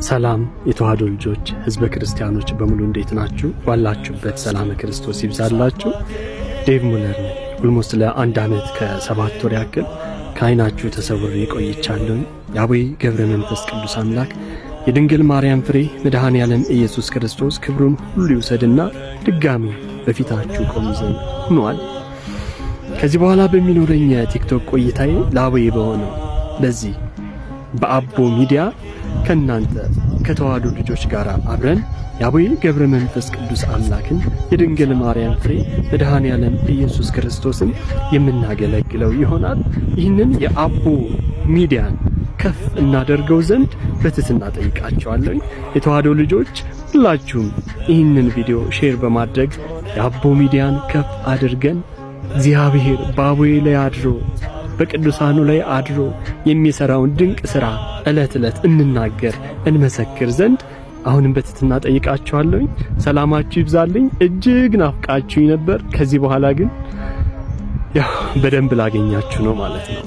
ሰላም የተዋህዶ ልጆች ህዝበ ክርስቲያኖች በሙሉ እንዴት ናችሁ? ባላችሁበት ሰላም ክርስቶስ ይብዛላችሁ። ዴቭ ሙለር ነኝ። ኦልሞስት ለአንድ ዓመት ከ7 ወር ያክል ከዓይናችሁ ተሰውሬ ቆይቻለሁ። የአቡነ ገብረ መንፈስ ቅዱስ አምላክ የድንግል ማርያም ፍሬ መድኃኔ ዓለም ኢየሱስ ክርስቶስ ክብሩን ሁሉ ይውሰድና ድጋሚ በፊታችሁ ቆም ዘንድ ሆኗል። ከዚህ በኋላ በሚኖረኝ የቲክቶክ ቆይታዬ ለአቡነ በሆነው ለዚህ በአቦ ሚዲያ ከናንተ ከተዋህዶ ልጆች ጋር አብረን የአቡነ ገብረ መንፈስ ቅዱስ አምላክን የድንግል ማርያም ፍሬ መድኃኔ ዓለም ኢየሱስ ክርስቶስን የምናገለግለው ይሆናል። ይህንን የአቦ ሚዲያን ከፍ እናደርገው ዘንድ በትህትና ጠይቃቸዋለሁ። የተዋህዶ ልጆች ሁላችሁም ይህንን ቪዲዮ ሼር በማድረግ የአቦ ሚዲያን ከፍ አድርገን እግዚአብሔር በአቡነ ላይ አድሮ በቅዱሳኑ ላይ አድሮ የሚሰራውን ድንቅ ሥራ ዕለት ዕለት እንናገር እንመሰክር ዘንድ አሁንም በትህትና ጠይቃችኋለሁ። ሰላማችሁ ይብዛልኝ። እጅግ ናፍቃችሁኝ ነበር። ከዚህ በኋላ ግን ያው በደንብ ላገኛችሁ ነው ማለት ነው።